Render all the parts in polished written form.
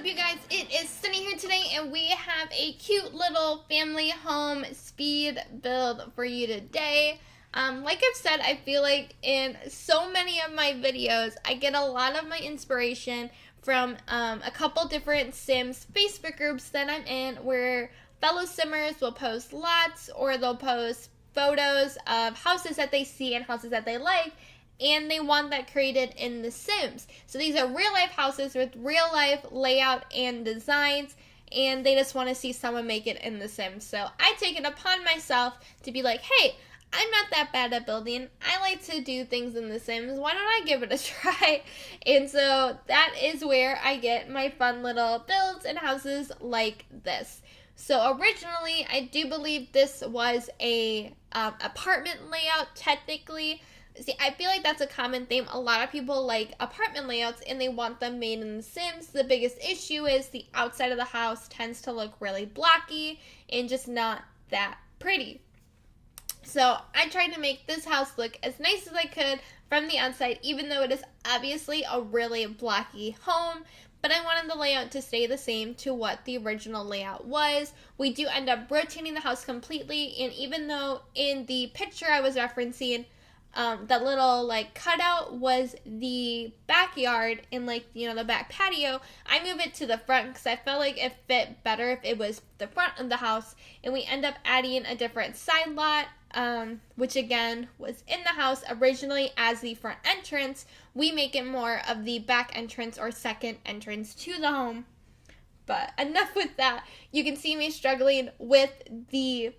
up, you guys? It is Sunny here today, and we have a cute little family home speed build for you today. Like I've said, I feel like in so many of my videos, I get a lot of my inspiration from a couple different Sims Facebook groups that I'm in, where fellow Simmers will post lots, or they'll post photos of houses that they see and houses that they like, and they want that created in The Sims. So these are real life houses with real life layout and designs, and they just want to see someone make it in The Sims. So I take it upon myself to be like, hey, I'm not that bad at building. I like to do things in The Sims. Why don't I give it a try? And so that is where I get my fun little builds and houses like this. So originally, I do believe this was a apartment layout, technically. See, I feel like that's a common theme. A lot of people like apartment layouts and they want them made in The Sims. The biggest issue is the outside of the house tends to look really blocky and just not that pretty. So I tried to make this house look as nice as I could from the outside, even though it is obviously a really blocky home. But I wanted the layout to stay the same to what the original layout was. We do end up rotating the house completely, and even though in the picture I was referencing, that little like cutout was the backyard and the back patio, I move it to the front because I felt like it fit better if it was the front of the house. And we end up adding a different side lot, which again was in the house originally as the front entrance. We make it more of the back entrance or second entrance to the home. But enough with that. You can see me struggling with the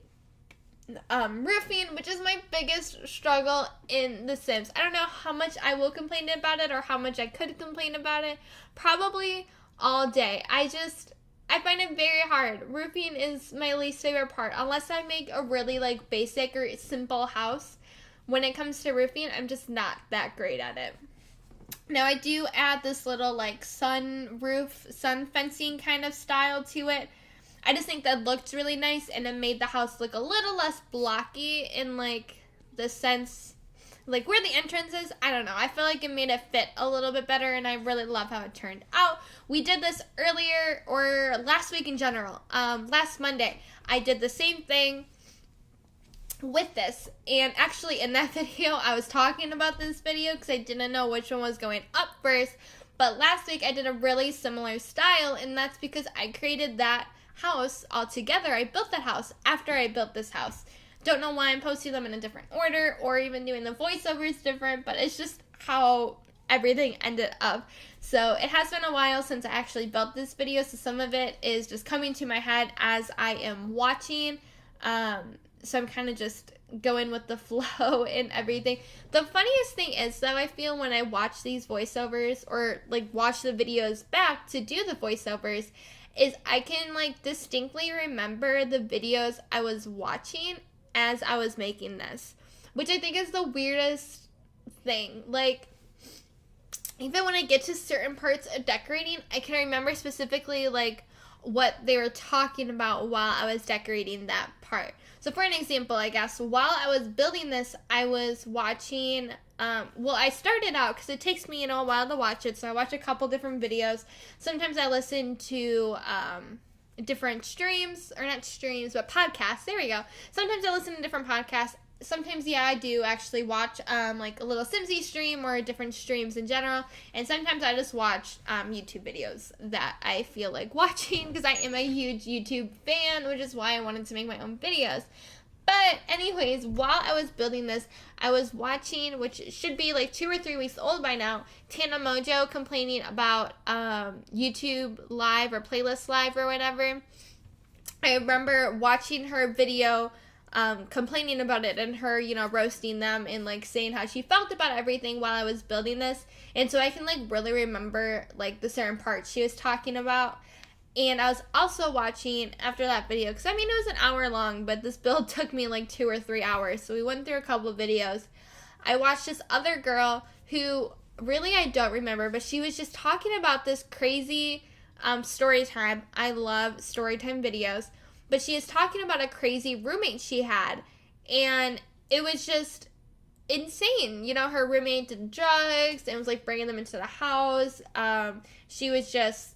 roofing, which is my biggest struggle in The Sims. I don't know how much I will complain about it or how much I could complain about it. Probably all day. I find it very hard. Roofing is my least favorite part. Unless I make a really basic or simple house, when it comes to roofing, I'm just not that great at it. Now I do add this little sun fencing kind of style to it. I just think that looked really nice, and it made the house look a little less blocky in the sense where the entrance is. I don't know. I feel like it made it fit a little bit better, and I really love how it turned out. We did this earlier, or last week in general. Last Monday, I did the same thing with this, and actually in that video, I was talking about this video because I didn't know which one was going up first, but last week I did a really similar style, and that's because I created that house all together. I built that house after I built this house. Don't know why I'm posting them in a different order or even doing the voiceovers different, but it's just how everything ended up. So it has been a while since I actually built this video, so some of it is just coming to my head as I am watching. So I'm kind of just going with the flow and everything. The funniest thing is, though, I feel when I watch these voiceovers or watch the videos back to do the voiceovers, is I can distinctly remember the videos I was watching as I was making this, which I think is the weirdest thing. Even when I get to certain parts of decorating, I can remember specifically what they were talking about while I was decorating that part. So for an example, I guess, while I was building this, I was watching, I started out, because it takes me a while to watch it, so I watch a couple different videos. Sometimes I listen to different streams, or not streams, but podcasts, there we go. Sometimes I listen to different podcasts. Sometimes, yeah, I do actually watch a little Simsy stream or different streams in general. And sometimes I just watch YouTube videos that I feel like watching because I am a huge YouTube fan, which is why I wanted to make my own videos. But anyways, while I was building this, I was watching, which should be 2 or 3 weeks old by now, Tana Mojo complaining about YouTube Live or Playlist Live or whatever. I remember watching her video complaining about it and her, roasting them and saying how she felt about everything while I was building this. And so I can really remember the certain parts she was talking about. And I was also watching after that video, because it was an hour long, but this build took me 2 or 3 hours. So we went through a couple of videos. I watched this other girl who really I don't remember, but she was just talking about this crazy story time. I love story time videos. But she is talking about a crazy roommate she had. And it was just insane. Her roommate did drugs and was bringing them into the house. She was just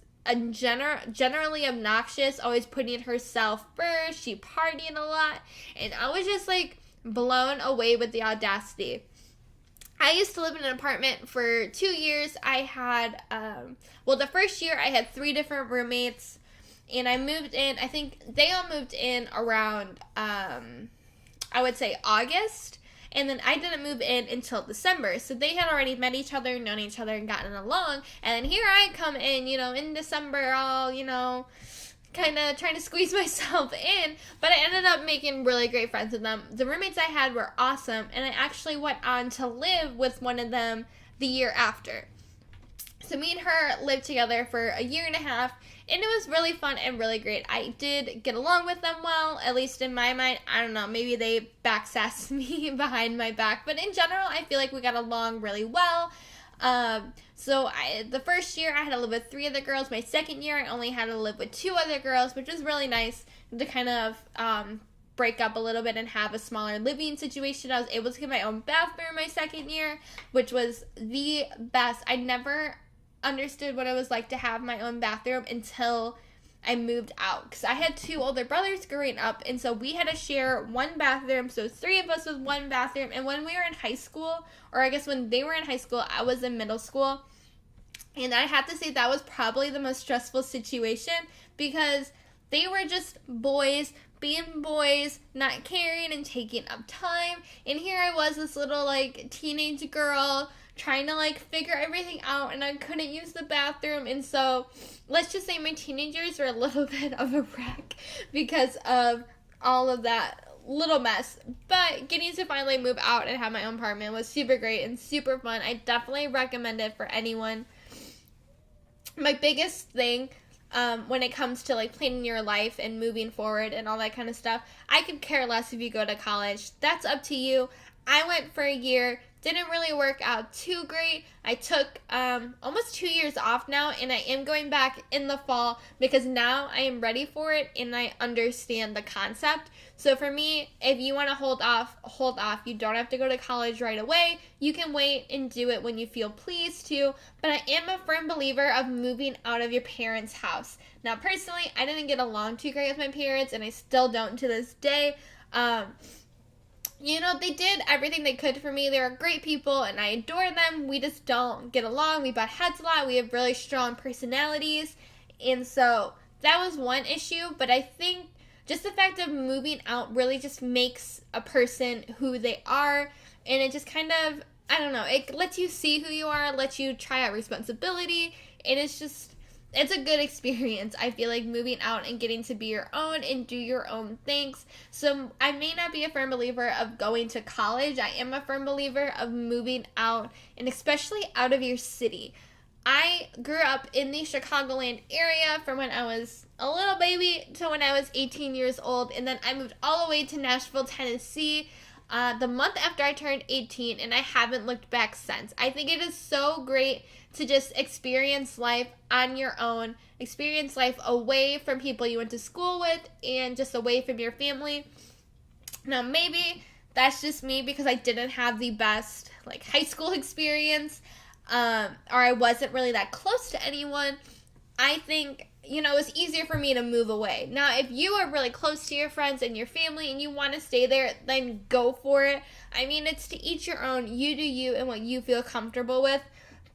generally obnoxious, always putting herself first. She partied a lot, and I was just like blown away with the audacity. I used to live in an apartment for 2 years. I had, the first year I had 3 different roommates, and I moved in, I think they all moved in around, I would say August, and then I didn't move in until December, so they had already met each other, known each other, and gotten along, and then here I come in, in December, all, kind of trying to squeeze myself in, but I ended up making really great friends with them. The roommates I had were awesome, and I actually went on to live with one of them the year after. So me and her lived together for a year and a half, and it was really fun and really great. I did get along with them well, at least in my mind. I don't know, maybe they backsassed me behind my back, but in general, I feel like we got along really well. So the first year I had to live with 3 other girls. My second year I only had to live with 2 other girls, which was really nice to kind of break up a little bit and have a smaller living situation. I was able to get my own bathroom my second year, which was the best. I never understood what it was like to have my own bathroom until I moved out, because I had 2 older brothers growing up, and so we had to share one bathroom, so 3 of us with one bathroom. And when we were in high school, or I guess when they were in high school, I was in middle school, and I have to say that was probably the most stressful situation, because they were just boys being boys, not caring and taking up time, and here I was, this little like teenage girl trying to figure everything out, and I couldn't use the bathroom. And so let's just say my teenagers were a little bit of a wreck because of all of that little mess. But getting to finally move out and have my own apartment was super great and super fun. I definitely recommend it for anyone. My biggest thing when it comes to planning your life and moving forward and all that kind of stuff, I could care less if you go to college. That's up to you. I went for a year. Didn't really work out too great. I took almost 2 years off now, and I am going back in the fall because now I am ready for it and I understand the concept. So for me, if you want to hold off. You don't have to go to college right away. You can wait and do it when you feel pleased to. But I am a firm believer of moving out of your parents' house. Now, personally, I didn't get along too great with my parents, and I still don't to this day. They did everything they could for me. They were great people, and I adore them. We just don't get along. We butt heads a lot. We have really strong personalities, and so that was one issue. But I think just the fact of moving out really just makes a person who they are, and it just kind of, I don't know, it lets you see who you are, lets you try out responsibility, and it's a good experience. I feel like moving out and getting to be your own and do your own things. So I may not be a firm believer of going to college. I am a firm believer of moving out, and especially out of your city. I grew up in the Chicagoland area from when I was a little baby to when I was 18 years old, and then I moved all the way to Nashville, Tennessee, the month after I turned 18, and I haven't looked back since. I think it is so great to just experience life on your own, experience life away from people you went to school with, and just away from your family. Now, maybe that's just me because I didn't have the best high school experience, or I wasn't really that close to anyone. I think, it was easier for me to move away. Now, if you are really close to your friends and your family and you want to stay there, then go for it. I mean, it's to each your own. You do you and what you feel comfortable with.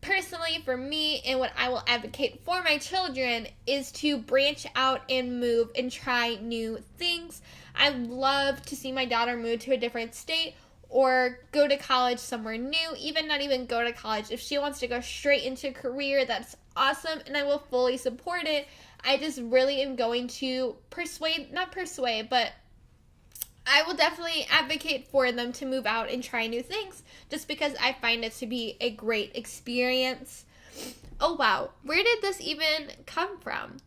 Personally, for me, and what I will advocate for my children is to branch out and move and try new things. I'd love to see my daughter move to a different state or go to college somewhere new, even not even go to college. If she wants to go straight into a career, that's awesome, and I will fully support it. I just really am going to but I will definitely advocate for them to move out and try new things just because I find it to be a great experience. Oh, wow. Where did this even come from?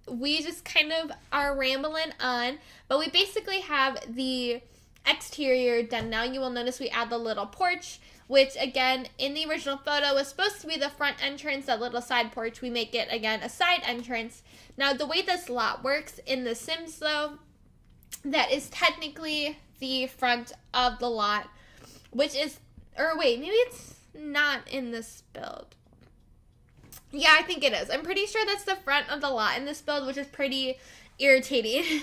We just kind of are rambling on, but we basically have the exterior done now. You will notice we add the little porch, which again, in the original photo was supposed to be the front entrance, that little side porch. We make it, again, a side entrance. Now, the way this lot works in The Sims, though, that is technically the front of the lot, maybe it's not in this build. Yeah, I think it is. I'm pretty sure that's the front of the lot in this build, which is pretty irritating.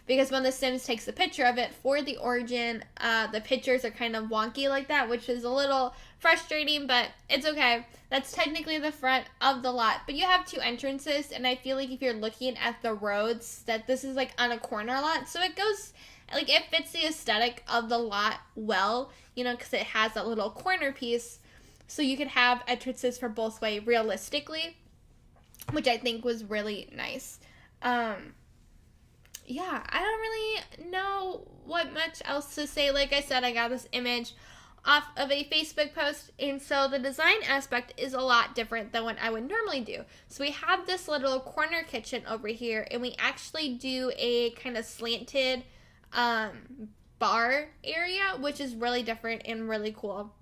Because when The Sims takes a picture of it for the origin, the pictures are kind of wonky like that, which is a little frustrating, but it's okay. That's technically the front of the lot. But you have two entrances, and I feel like if you're looking at the roads, that this is like on a corner lot, so it goes, like, it fits the aesthetic of the lot well, you know, because it has that little corner piece. So you could have entrances for both way realistically, which I think was really nice. Yeah, I don't really know what much else to say. Like I said, I got this image off of a Facebook post, and so the design aspect is a lot different than what I would normally do. So we have this little corner kitchen over here, and we actually do a kind of slanted bar area, which is really different and really cool.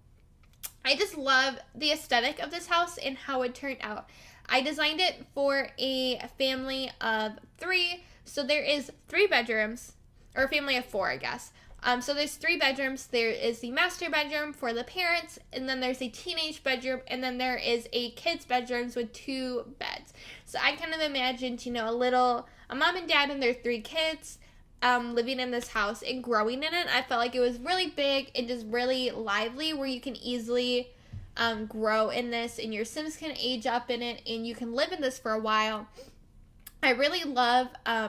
I just love the aesthetic of this house and how it turned out. I designed it for a family of 3. So there is 3 bedrooms, or a family of 4, I guess. So there's 3 bedrooms. There is the master bedroom for the parents, and then there's a teenage bedroom, and then there is a kids' bedrooms with 2 beds. So I kind of imagined, you know, a mom and dad and their 3 kids living in this house and growing in it. I felt like it was really big and just really lively, where you can easily grow in this, and your Sims can age up in it, and you can live in this for a while. I really love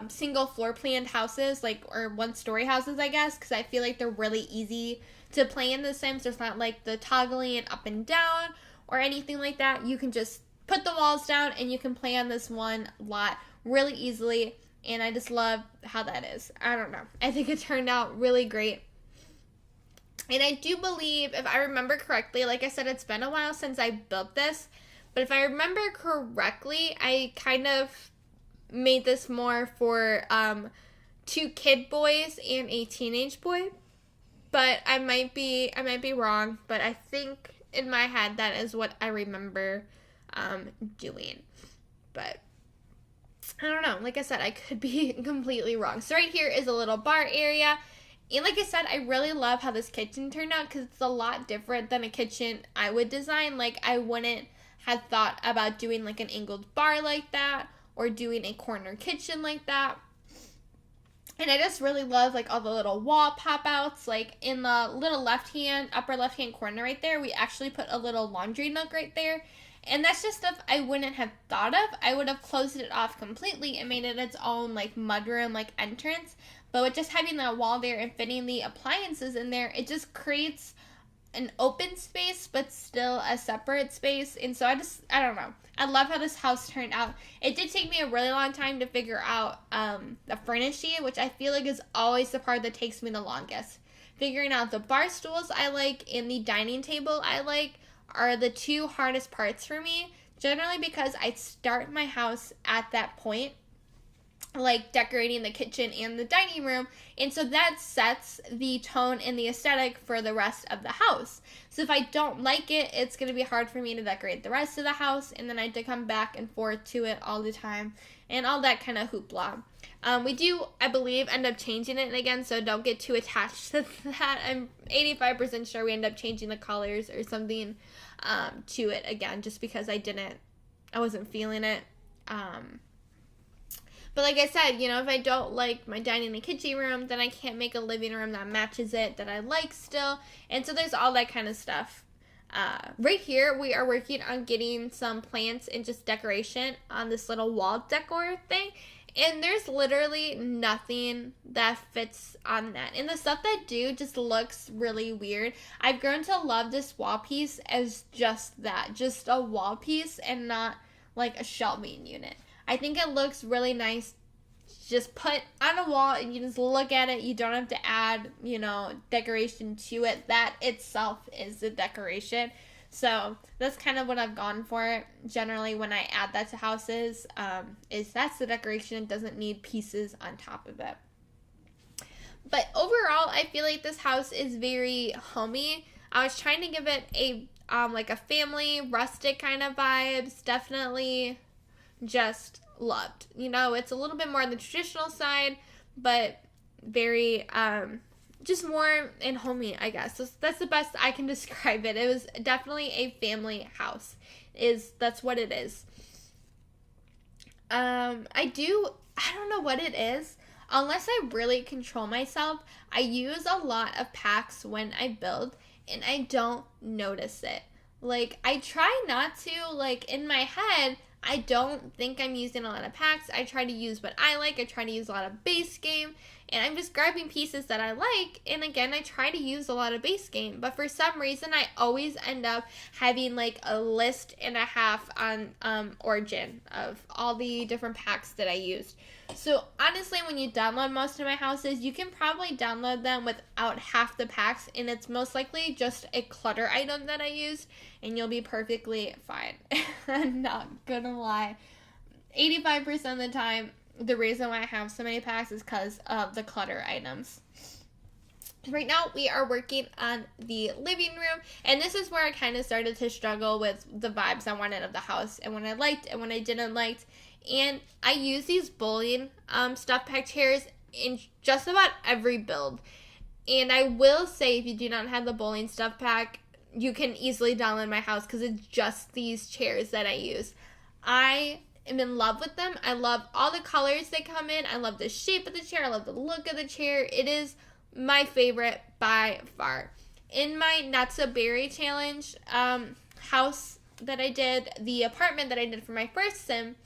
single floor planned houses, like, or 1-story houses, I guess, because I feel like they're really easy to play in The Sims. There's not like the toggling up and down or anything like that. You can just put the walls down and you can play on this one lot really easily. And I just love how that is. I don't know. I think it turned out really great. And I do believe, if I remember correctly, like I said, it's been a while since I built this. But if I remember correctly, I kind of made this more for 2 kid boys and a teenage boy. But I might be wrong. But I think in my head that is what I remember doing. But I don't know. Like I said, I could be completely wrong. So right here is a little bar area. And like I said, I really love how this kitchen turned out, because it's a lot different than a kitchen I would design. Like, I wouldn't have thought about doing like an angled bar like that, or doing a corner kitchen like that. And I just really love like all the little wall pop outs. Like in the little upper left hand corner right there, we actually put a little laundry nook right there. And that's just stuff I wouldn't have thought of. I would have closed it off completely and made it its own like mudroom like entrance. But with just having that wall there and fitting the appliances in there, it just creates an open space but still a separate space. And so I don't know. I love how this house turned out. It did take me a really long time to figure out the furnishing, which I feel like is always the part that takes me the longest. Figuring out the bar stools I like and the dining table I like are the 2 hardest parts for me, generally because I start my house at that point, like decorating the kitchen and the dining room, and so that sets the tone and the aesthetic for the rest of the house. So if I don't like it, it's going to be hard for me to decorate the rest of the house, and then I have to come back and forth to it all the time, and all that kind of hoopla. We do, I believe, end up changing it again, so don't get too attached to that. I'm 85% sure we end up changing the colors or something to it again, just because I wasn't feeling it. But like I said, you know, if I don't like my dining and kitchen room, then I can't make a living room that matches it, that I like still. And so there's all that kind of stuff. Right here, we are working on getting some plants and just decoration on this little wall decor thing. And there's literally nothing that fits on that. And the stuff that do just looks really weird. I've grown to love this wall piece as just that. Just a wall piece and not like a shelving unit. I think it looks really nice. Just put on a wall and you just look at it. You don't have to add, you know, decoration to it. That itself is the decoration. So that's kind of what I've gone for generally when I add that to houses, is that's the decoration. It doesn't need pieces on top of it. But overall, I feel like this house is very homey. I was trying to give it a like a family, rustic kind of vibes. Definitely just loved. You know, it's a little bit more on the traditional side, but very just more in homey, I guess. So that's the best I can describe it. It was definitely a family house. That's what it is. I don't know what it is. Unless I really control myself, I use a lot of packs when I build, and I don't notice it. Like, I try not to, like, in my head, I don't think I'm using a lot of packs. I try to use what I like. I try to use a lot of base game, and I'm just grabbing pieces that I like, and again, I try to use a lot of base game, but for some reason, I always end up having, like, a list and a half on Origin of all the different packs that I used. So, honestly, when you download most of my houses, you can probably download them without half the packs, and it's most likely just a clutter item that I used, and you'll be perfectly fine. I'm not gonna lie. 85% of the time, the reason why I have so many packs is because of the clutter items. Right now, we are working on the living room, and this is where I kind of started to struggle with the vibes I wanted of the house, and when I liked and when I didn't like. And I use these bowling stuffed pack chairs in just about every build. And I will say, if you do not have the bowling stuffed pack, you can easily download my house because it's just these chairs that I use. I am in love with them. I love all the colors they come in. I love the shape of the chair. I love the look of the chair. It is my favorite by far. In my Not So Berry challenge house that I did, the apartment that I did for my first sim,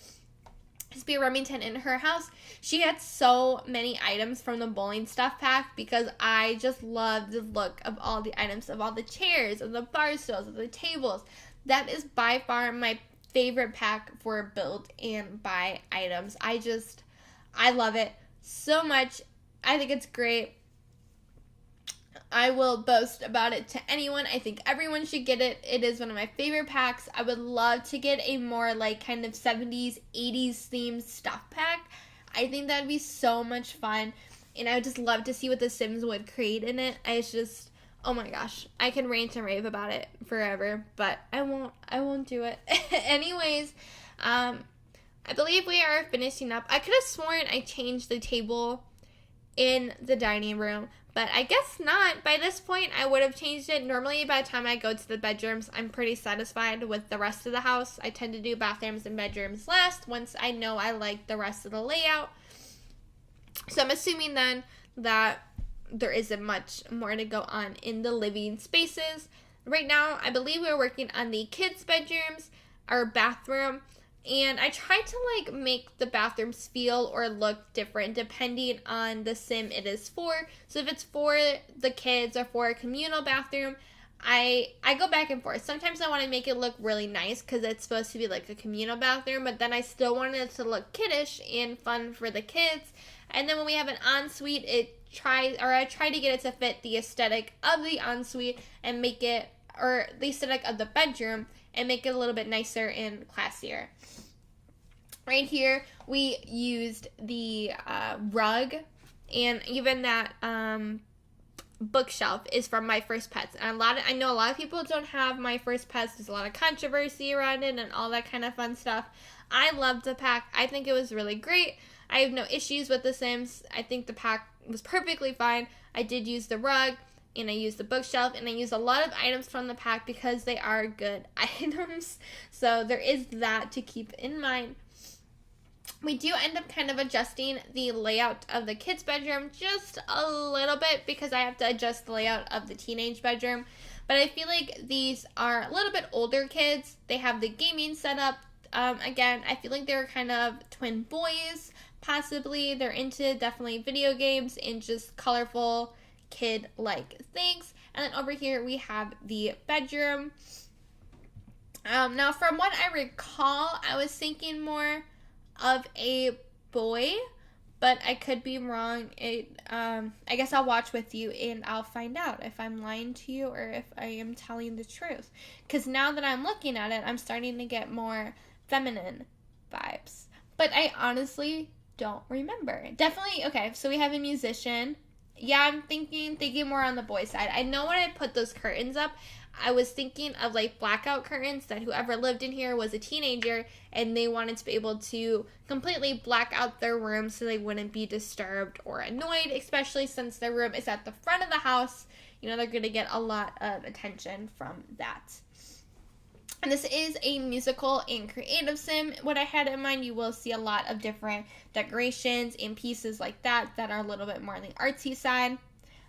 Sophia Remington, in her house, she had so many items from the bowling stuff pack because I just love the look of all the items, of all the chairs, of the bar stools, of the tables. That is by far my favorite pack for build and buy items. I love it so much. I think it's great. I will boast about it to anyone. I think everyone should get it. It is one of my favorite packs. I would love to get a more like kind of 70s, 80s themed stuff pack. I think that'd be so much fun. And I would just love to see what the Sims would create in it. Oh my gosh. I can rant and rave about it forever, but I won't do it. Anyways, I believe we are finishing up. I could have sworn I changed the table in the dining room, but I guess not. By this point, I would have changed it. Normally, by the time I go to the bedrooms, I'm pretty satisfied with the rest of the house. I tend to do bathrooms and bedrooms last once I know I like the rest of the layout. So I'm assuming then that there isn't much more to go on in the living spaces. Right now, I believe we're working on the kids' bedrooms, our bathroom, and I try to like make the bathrooms feel or look different depending on the sim it is for. So if it's for the kids or for a communal bathroom, I go back and forth. Sometimes I want to make it look really nice because it's supposed to be like a communal bathroom, but then I still want it to look kiddish and fun for the kids. And then when we have an ensuite, I try to get it to fit the aesthetic of the ensuite and make it, or the aesthetic of the bedroom, and make it a little bit nicer and classier. Right here, we used the rug, and even that bookshelf is from My First Pets. And I know a lot of people don't have My First Pets. There's a lot of controversy around it and all that kind of fun stuff. I loved the pack. I think it was really great. I have no issues with the Sims. I think the pack was perfectly fine. I did use the rug, and I used the bookshelf, and I used a lot of items from the pack because they are good items. So there is that to keep in mind. We do end up kind of adjusting the layout of the kids' bedroom just a little bit because I have to adjust the layout of the teenage bedroom. But I feel like these are a little bit older kids. They have the gaming setup. Again, I feel like they're kind of twin boys, possibly. They're into definitely video games and just colorful kid-like things. And then over here we have the bedroom. Now, from what I recall, I was thinking more of a boy, but I could be wrong. I guess I'll watch with you and I'll find out if I'm lying to you or if I am telling the truth. Because now that I'm looking at it, I'm starting to get more feminine vibes. But I honestly don't remember. Definitely, okay, so we have a musician. Yeah, I'm thinking more on the boy side. I know when I put those curtains up, I was thinking of like blackout curtains that whoever lived in here was a teenager and they wanted to be able to completely black out their room so they wouldn't be disturbed or annoyed, especially since their room is at the front of the house. You know, they're going to get a lot of attention from that. And this is a musical and creative sim. What I had in mind, you will see a lot of different decorations and pieces like that are a little bit more on the artsy side.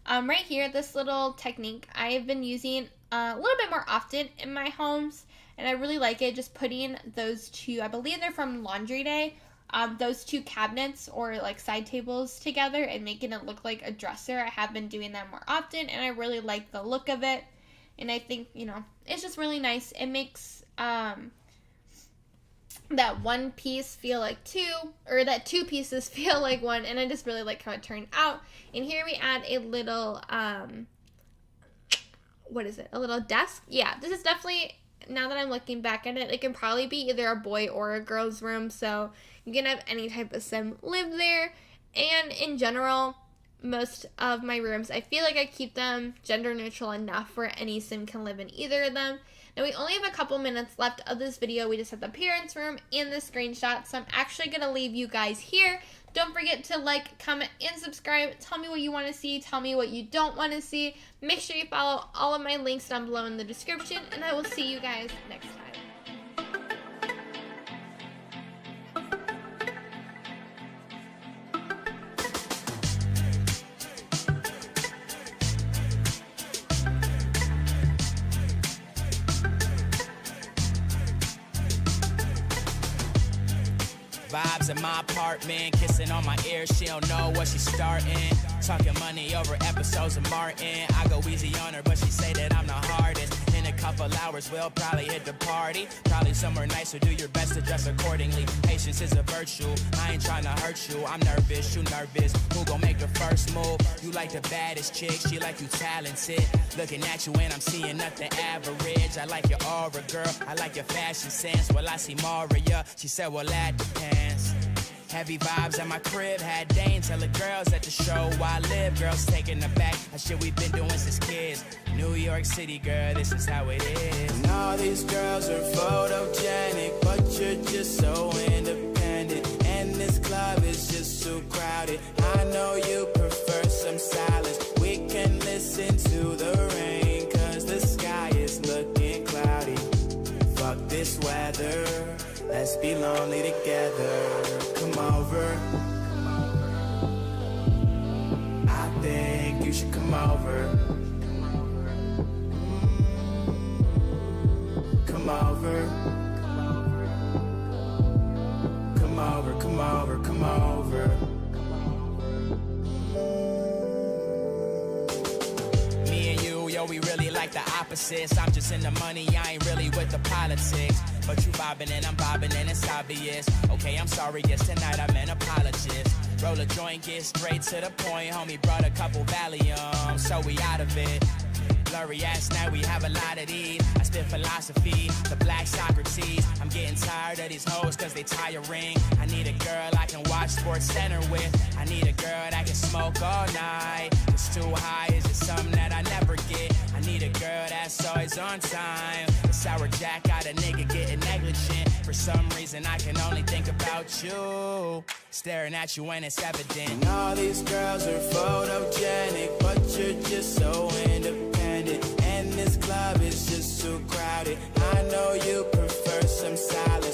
Right here, this little technique I have been using a little bit more often in my homes, and I really like it. Just putting those two, I believe they're from Laundry Day, those two cabinets or like side tables together and making it look like a dresser. I have been doing that more often, and I really like the look of it. And I think, you know, it's just really nice. It makes that one piece feel like two, or that two pieces feel like one, and I just really like how it turned out. And here we add a little, what is it? A little desk? Yeah, this is definitely, now that I'm looking back at it, it can probably be either a boy or a girl's room, so you can have any type of sim live there. And in general, most of my rooms, I feel like I keep them gender neutral enough where any sim can live in either of them. Now we only have a couple minutes left of this video. We just have the parents' room and the screenshot, so I'm actually going to leave you guys here. Don't forget to like, comment, and subscribe. Tell me what you want to see. Tell me what you don't want to see. Make sure you follow all of my links down below in the description, and I will see you guys next time. Vibes in my apartment, kissing on my ear, she don't know what she's starting. Talking money over episodes of Martin. I go easy on her, but she say that I'm the hardest. In a couple hours, we'll probably hit the party. Probably somewhere nicer, do your best to dress accordingly. Patience is a virtue, I ain't trying to hurt you. I'm nervous, you nervous, who gon' make the first move? You like the baddest chick, she like you talented. Looking at you and I'm seeing nothing average. I like your aura, girl, I like your fashion sense. Well, I see Maria, she said, well, that depends. Heavy vibes at my crib, had Dane tell the girls at the show where I live. Girls taking the back, that shit we've been doing since kids. New York City, girl, this is how it is. And all these girls are photogenic, but you're just so independent. And this club is just too crowded. I know you prefer some silence. We can listen to the rain, cause the sky is looking cloudy. Fuck this weather, let's be lonely together. Come over, I think you should come over. Come over, come over, come over, come over. Me and you, yo, we really like the opposites. I'm just in the money, I ain't really with the politics. But you vibing and I'm vibing and it's obvious. Okay, I'm sorry, yes, tonight I'm an apologist. Roll a joint, get straight to the point. Homie brought a couple Valium, so we out of it. Blurry ass night, we have a lot of these. I spit philosophy, the black Socrates. I'm getting tired of these hoes cause they tiring. I need a girl I can watch Sports Center with. I need a girl that can smoke all night. It's too high, is it something that I never get? I need a girl that's always on time. The sour jack got a nigga getting negligent. For some reason I can only think about you, staring at you when it's evident. And all these girls are photogenic, but you're just so independent. And this club is just too crowded. I know you prefer some silence.